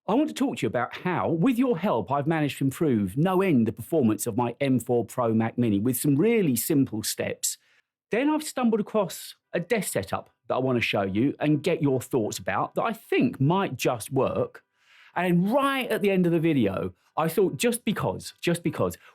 I want to talk to you about how, with your help, I've managed to improve no end the performance of my M4 Pro Mac Mini with some really simple steps. Then I've stumbled across a desk setup that I want to show you and get your thoughts about that I think might just work. And right at the end of the video, I thought just because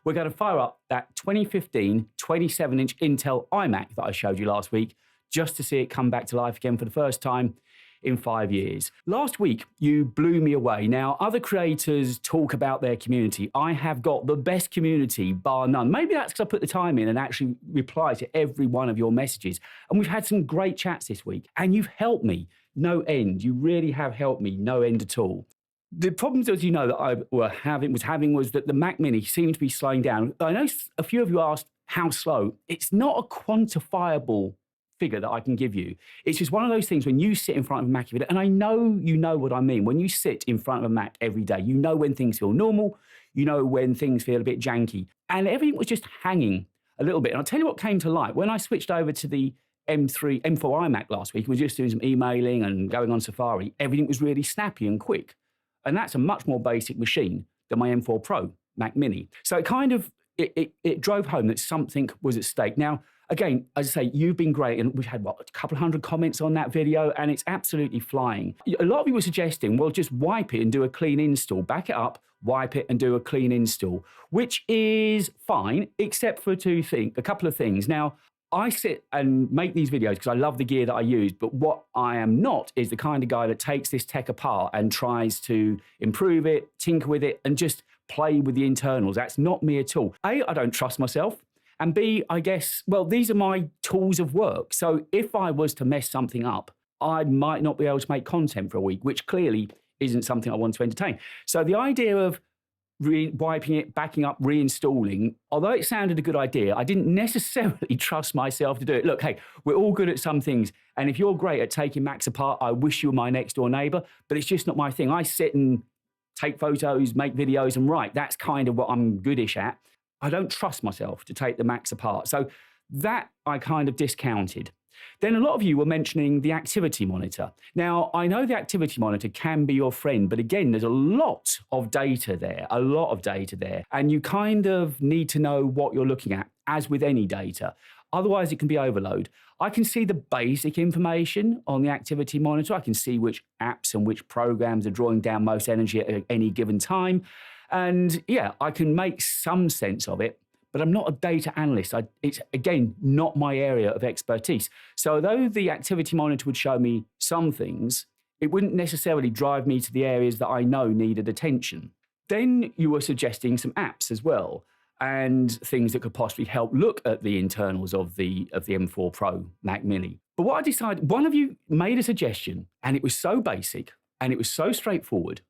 we're going to fire up that 2015 27-inch Intel iMac that I showed you last week, just to see it come back to life again for the first time in 5 years. Last week, you blew me away. Now, other creators talk about their community. I have got the best community, bar none. Maybe that's because I put the time in and actually reply to every one of your messages. And we've had some great chats this week. And you've helped me no end. You really have helped me no end at all. The problems, as you know, that I was having was that the Mac Mini seemed to be slowing down. I know a few of you asked how slow. It's not a quantifiable figure that I can give you. It's just one of those things when you sit in front of a Mac, and I know you know what I mean. When you sit in front of a Mac every day, you know when things feel normal, you know when things feel a bit janky. And everything was just hanging a little bit. And I'll tell you what came to light. When I switched over to the M4 iMac last week, and was just doing some emailing and going on Safari, everything was really snappy and quick. And that's a much more basic machine than my M4 Pro Mac Mini. So it drove home that something was at stake. Now, again, as I say, you've been great, and we've had, a couple of hundred comments on that video, and it's absolutely flying. A lot of you were suggesting, well, just wipe it and do a clean install. Back it up, wipe it, and do a clean install, which is fine, except for a couple of things. Now, I sit and make these videos because I love the gear that I use, but what I am not is the kind of guy that takes this tech apart and tries to improve it, tinker with it, and just play with the internals. That's not me at all. A, I don't trust myself. And B, I guess, well, these are my tools of work. So if I was to mess something up, I might not be able to make content for a week, which clearly isn't something I want to entertain. So the idea of wiping it, backing up, reinstalling, although it sounded a good idea, I didn't necessarily trust myself to do it. Look, hey, we're all good at some things. And if you're great at taking Macs apart, I wish you were my next door neighbor, but it's just not my thing. I sit and take photos, make videos, and write. That's kind of what I'm goodish at. I don't trust myself to take the Macs apart. So that I kind of discounted. Then a lot of you were mentioning the activity monitor. Now, I know the activity monitor can be your friend, but again, there's a lot of data there, and you kind of need to know what you're looking at, as with any data. Otherwise, it can be overload. I can see the basic information on the activity monitor. I can see which apps and which programs are drawing down most energy at any given time. And yeah, I can make some sense of it, but I'm not a data analyst. It's, again, not my area of expertise. So although the activity monitor would show me some things, it wouldn't necessarily drive me to the areas that I know needed attention. Then you were suggesting some apps as well, and things that could possibly help look at the internals of the M4 Pro Mac Mini. But what I decided, one of you made a suggestion, and it was so basic, and it was so straightforward,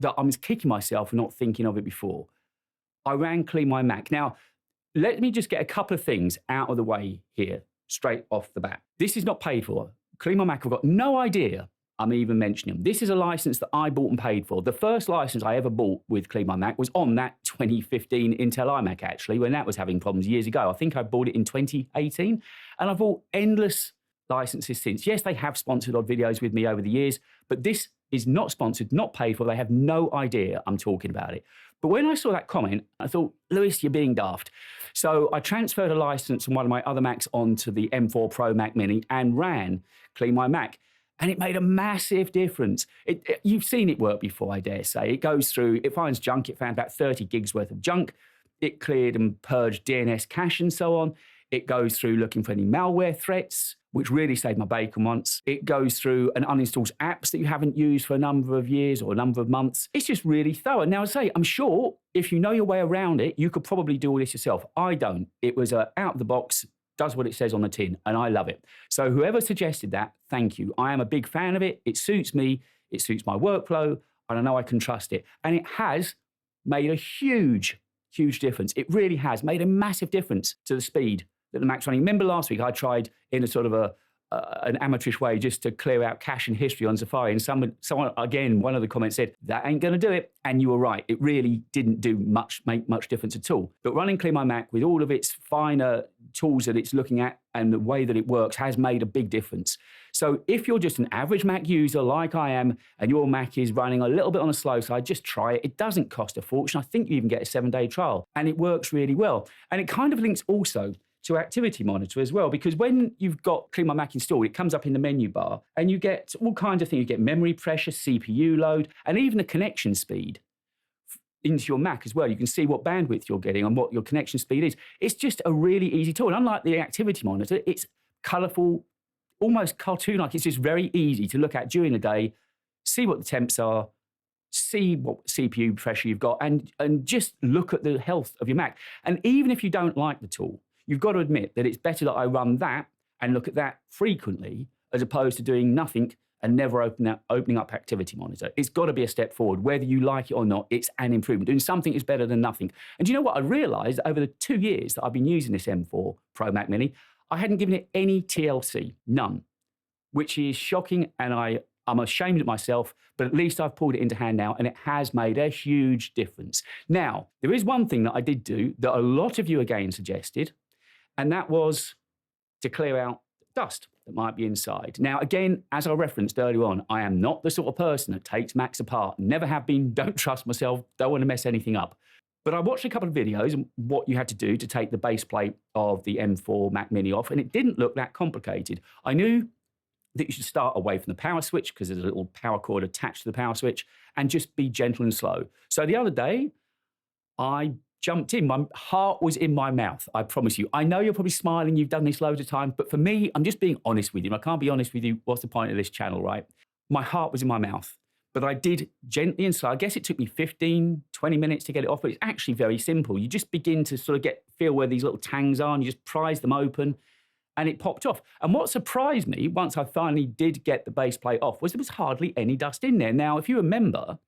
that I was kicking myself for not thinking of it before. I ran CleanMyMac. Now, let me just get a couple of things out of the way here, straight off the bat. This is not paid for. CleanMyMac, I've got no idea I'm even mentioning them. This is a license that I bought and paid for. The first license I ever bought with CleanMyMac was on that 2015 Intel iMac, actually, when that was having problems years ago. I think I bought it in 2018, and I've bought endless licenses since. Yes, they have sponsored odd videos with me over the years, but this is not sponsored, not paid for. They have no idea I'm talking about it. But when I saw that comment, I thought, Lewis, you're being daft. So I transferred a license from one of my other Macs onto the M4 Pro Mac Mini and ran CleanMyMac. And it made a massive difference. You've seen it work before, I dare say. It goes through, it finds junk. It found about 30 gigs worth of junk. It cleared and purged DNS cache and so on. It goes through looking for any malware threats, which really saved my bacon once. It goes through and uninstalls apps that you haven't used for a number of years or a number of months. It's just really thorough. Now, I say, I'm sure if you know your way around it, you could probably do all this yourself. I don't. It was out of the box, does what it says on the tin, and I love it. So whoever suggested that, thank you. I am a big fan of it. It suits me. It suits my workflow, and I know I can trust it. And it has made a huge difference. It really has made a massive difference to the speed that the Mac's running. Remember last week I tried in a sort of a an amateurish way just to clear out cache and history on Safari. And someone, again, one of the comments said, that ain't going to do it. And you were right. It really didn't make much difference at all. But running CleanMyMac with all of its finer tools that it's looking at and the way that it works has made a big difference. So if you're just an average Mac user like I am, and your Mac is running a little bit on the slow side, just try it. It doesn't cost a fortune. I think you even get a 7-day trial, and it works really well. And it kind of links also to Activity Monitor as well, because when you've got CleanMyMac installed, it comes up in the menu bar and you get all kinds of things. You get memory pressure, CPU load, and even the connection speed into your Mac as well. You can see what bandwidth you're getting and what your connection speed is. It's just a really easy tool. And unlike the Activity Monitor, it's colourful, almost cartoon-like. It's just very easy to look at during the day, see what the temps are, see what CPU pressure you've got, and just look at the health of your Mac. And even if you don't like the tool, you've got to admit that it's better that I run that and look at that frequently as opposed to doing nothing and never opening up Activity Monitor. It's got to be a step forward. Whether you like it or not, it's an improvement. Doing something is better than nothing. And do you know what? I realized over the 2 years that I've been using this M4 Pro Mac Mini, I hadn't given it any TLC, none, which is shocking. And I'm ashamed of myself, but at least I've pulled it into hand now, and it has made a huge difference. Now, there is one thing that I did do that a lot of you again suggested, and that was to clear out dust that might be inside. Now, again, as I referenced earlier on, I am not the sort of person that takes Macs apart. Never have been, don't trust myself, don't want to mess anything up. But I watched a couple of videos on what you had to do to take the base plate of the M4 Mac Mini off, and it didn't look that complicated. I knew that you should start away from the power switch because there's a little power cord attached to the power switch, and just be gentle and slow. So the other day, I jumped in. My heart was in my mouth, I promise you. I know you're probably smiling, you've done this loads of times, but for me, I'm just being honest with you. I can't be honest with you. What's the point of this channel, right? My heart was in my mouth, but I did gently and slow. I guess it took me 15, 20 minutes to get it off, but it's actually very simple. You just begin to sort of feel where these little tangs are, and you just prise them open, and it popped off. And what surprised me, once I finally did get the base plate off, was there was hardly any dust in there. Now, if you remember,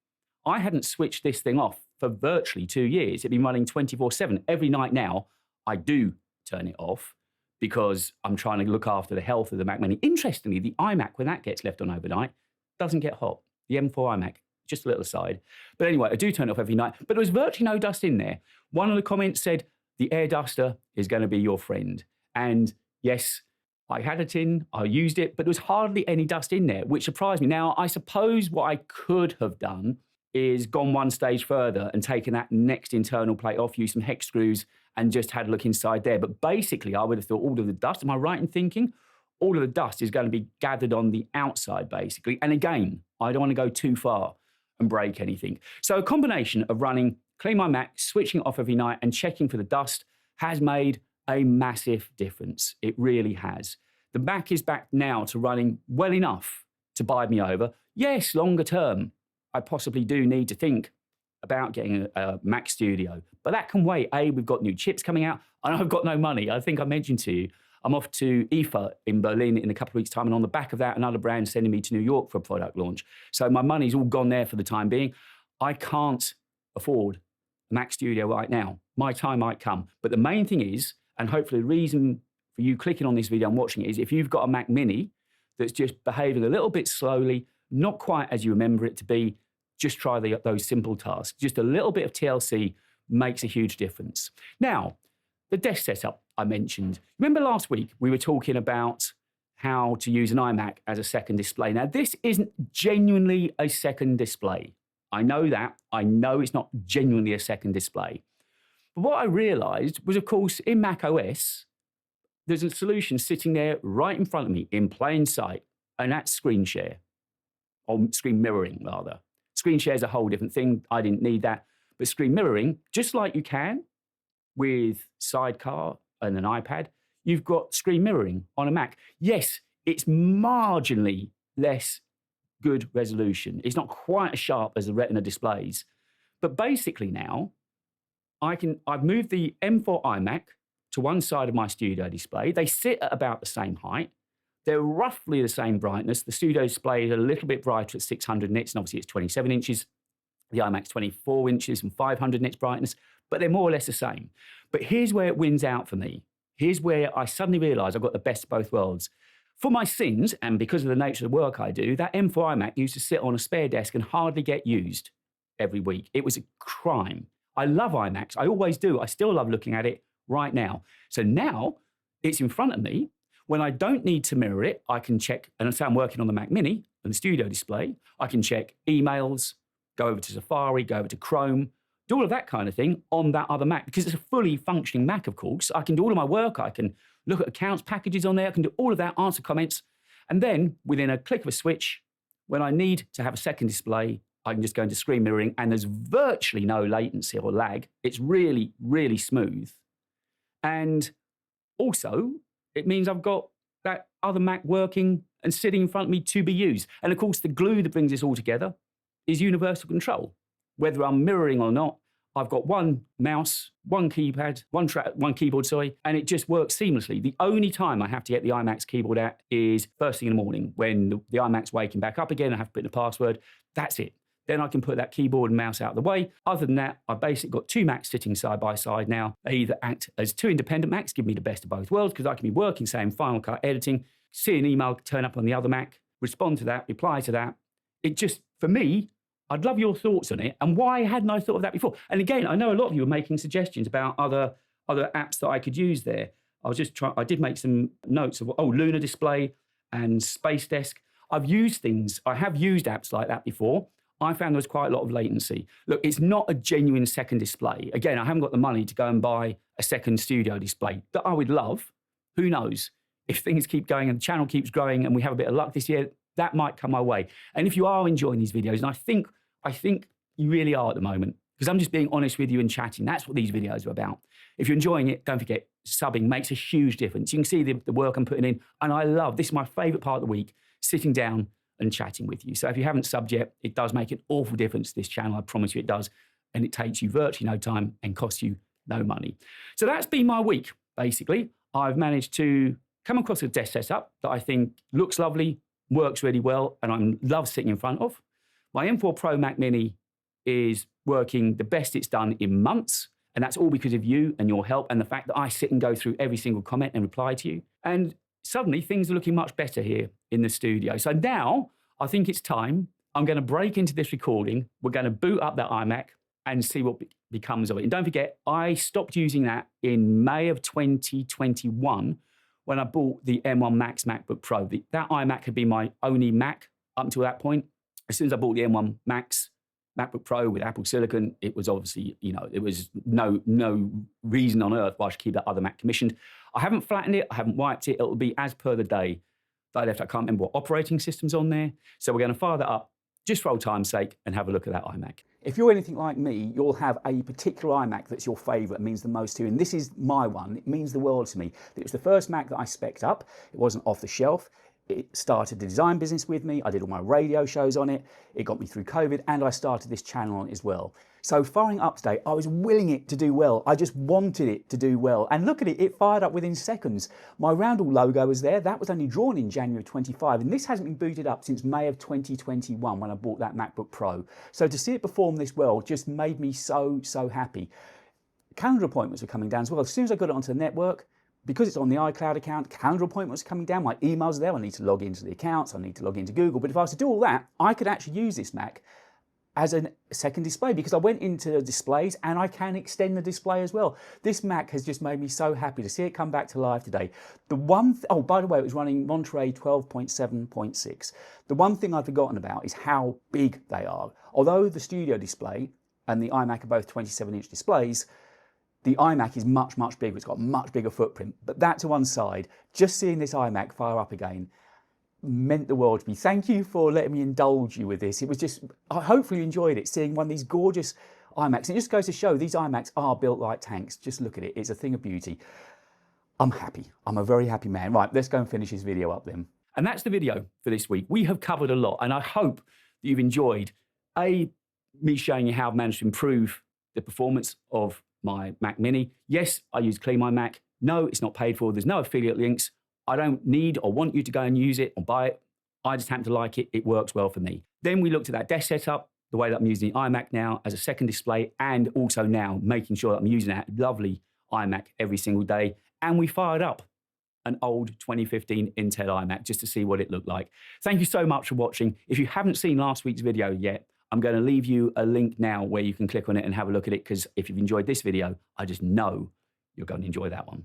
I hadn't switched this thing off for virtually 2 years. It'd been running 24/7. Every night now, I do turn it off because I'm trying to look after the health of the Mac Mini. Interestingly, the iMac, when that gets left on overnight, doesn't get hot. The M4 iMac, just a little aside. But anyway, I do turn it off every night, but there was virtually no dust in there. One of the comments said, the air duster is going to be your friend. And yes, I had it in, I used it, but there was hardly any dust in there, which surprised me. Now, I suppose what I could have done is gone one stage further and taken that next internal plate off, used some hex screws, and just had a look inside there. But basically, I would have thought all of the dust, am I right in thinking? All of the dust is going to be gathered on the outside, basically. And again, I don't want to go too far and break anything. So a combination of running CleanMyMac, switching it off every night, and checking for the dust has made a massive difference. It really has. The Mac is back now to running well enough to bide me over. Yes, longer term, I possibly do need to think about getting a Mac Studio, but that can wait. We've got new chips coming out, and I've got no money. I think I mentioned to you, I'm off to IFA in Berlin in a couple of weeks' time, and on the back of that, another brand sending me to New York for a product launch. So my money's all gone there for the time being. I can't afford a Mac Studio right now. My time might come. But the main thing is, and hopefully the reason for you clicking on this video and watching it is, if you've got a Mac Mini that's just behaving a little bit slowly, not quite as you remember it to be, just try those simple tasks. Just a little bit of TLC makes a huge difference. Now, the desk setup I mentioned. Remember last week we were talking about how to use an iMac as a second display. Now, this isn't genuinely a second display. I know that. I know it's not genuinely a second display. But what I realized was, of course, in macOS, there's a solution sitting there right in front of me in plain sight, and that's screen share, or screen mirroring, rather. Screen share is a whole different thing. I didn't need that. But screen mirroring, just like you can with Sidecar and an iPad, you've got screen mirroring on a Mac. Yes, it's marginally less good resolution. It's not quite as sharp as the Retina displays. But basically now, I've moved the M4 iMac to one side of my studio display. They sit at about the same height. They're roughly the same brightness. The studio display is a little bit brighter at 600 nits, and obviously it's 27 inches. The iMac's 24 inches and 500 nits brightness, but they're more or less the same. But here's where it wins out for me. Here's where I suddenly realize I've got the best of both worlds. For my sins, and because of the nature of the work I do, that M4 iMac used to sit on a spare desk and hardly get used every week. It was a crime. I love iMacs. I always do. I still love looking at it right now. So now it's in front of me. When I don't need to mirror it, I can check, and say I'm working on the Mac Mini and the studio display, I can check emails, go over to Safari, go over to Chrome, do all of that kind of thing on that other Mac, because it's a fully functioning Mac, of course. I can do all of my work. I can look at accounts, packages on there. I can do all of that, answer comments. And then within a click of a switch, when I need to have a second display, I can just go into screen mirroring, and there's virtually no latency or lag. It's really, really smooth. And also, it means I've got that other Mac working and sitting in front of me to be used. And of course, the glue that brings this all together is universal control. Whether I'm mirroring or not, I've got one mouse, one keypad, one keyboard, and it just works seamlessly. The only time I have to get the iMac's keyboard out is first thing in the morning when the iMac's waking back up again. I have to put in a password. That's it. Then I can put that keyboard and mouse out of the way. Other than that, I've basically got two Macs sitting side by side now. They either act as two independent Macs, give me the best of both worlds, because I can be working, say, in Final Cut editing, see an email turn up on the other Mac, respond to that, reply to that. It just, for me, I'd love your thoughts on it. And why hadn't I thought of that before? And again, I know a lot of you are making suggestions about other apps that I could use there. I did make some notes of, Lunar Display and Space Desk. I have used apps like that before. I found there was quite a lot of latency. Look, it's not a genuine second display. Again, I haven't got the money to go and buy a second studio display that I would love. Who knows? If things keep going and the channel keeps growing and we have a bit of luck this year, that might come my way. And if you are enjoying these videos, and I think you really are at the moment, because I'm just being honest with you and chatting. That's what these videos are about. If you're enjoying it, don't forget, subbing makes a huge difference. You can see the work I'm putting in, and this is my favorite part of the week, sitting down and chatting with you. So if you haven't subbed yet, it does make an awful difference to this channel. I promise you it does. And it takes you virtually no time and costs you no money. So that's been my week, basically. I've managed to come across a desk setup that I think looks lovely, works really well, and I love sitting in front of. My M4 Pro Mac Mini is working the best it's done in months, and that's all because of you and your help and the fact that I sit and go through every single comment and reply to you. And suddenly things are looking much better here in the studio. So now I think it's time. I'm going to break into this recording. We're going to boot up that iMac and see what becomes of it. And don't forget, I stopped using that in May of 2021 when I bought the M1 Max MacBook Pro. That iMac had been my only Mac up until that point. As soon as I bought the M1 Max MacBook Pro with Apple Silicon, it was obviously, it was no reason on earth why I should keep that other Mac commissioned. I haven't flattened it. I haven't wiped it. It'll be as per the day that I left. I can't remember what operating system's on there. So we're going to fire that up just for old time's sake and have a look at that iMac. If you're anything like me, you'll have a particular iMac that's your favourite and means the most to you. And this is my one. It means the world to me. It was the first Mac that I spec'd up. It wasn't off the shelf. It started the design business with me. I did all my radio shows on it. It got me through COVID, and I started this channel on it as well. So firing up today, I was willing it to do well. I just wanted it to do well. And look at it, it fired up within seconds. My Roundel logo was there. That was only drawn in January of 25, and this hasn't been booted up since May of 2021 when I bought that MacBook Pro. So to see it perform this well just made me so, so happy. Calendar appointments were coming down as well. As soon as I got it onto the network, because it's on the iCloud account, calendar appointments are coming down, my emails are there, I need to log into the accounts, I need to log into Google. But if I was to do all that, I could actually use this Mac as a second display, because I went into displays and I can extend the display as well. This Mac has just made me so happy to see it come back to life today. Oh, by the way, it was running Monterey 12.7.6. The one thing I'd forgotten about is how big they are. Although the studio display and the iMac are both 27-inch displays, the iMac is much, much bigger. It's got a much bigger footprint. But that to one side, just seeing this iMac fire up again meant the world to me. Thank you for letting me indulge you with this. It was just, I hopefully you enjoyed it, seeing one of these gorgeous iMacs. And it just goes to show these iMacs are built like tanks. Just look at it. It's a thing of beauty. I'm happy. I'm a very happy man. Right, let's go and finish this video up then. And that's the video for this week. We have covered a lot, and I hope that you've enjoyed, me showing you how I've managed to improve the performance of my Mac Mini. Yes, I use CleanMyMac. No, it's not paid for. There's no affiliate links. I don't need or want you to go and use it or buy it. I just happen to like it. It works well for me. Then we looked at that desk setup, the way that I'm using the iMac now as a second display, and also now making sure that I'm using that lovely iMac every single day. And we fired up an old 2015 Intel iMac just to see what it looked like. Thank you so much for watching. If you haven't seen last week's video yet, I'm going to leave you a link now where you can click on it and have a look at it, because if you've enjoyed this video, I just know you're going to enjoy that one.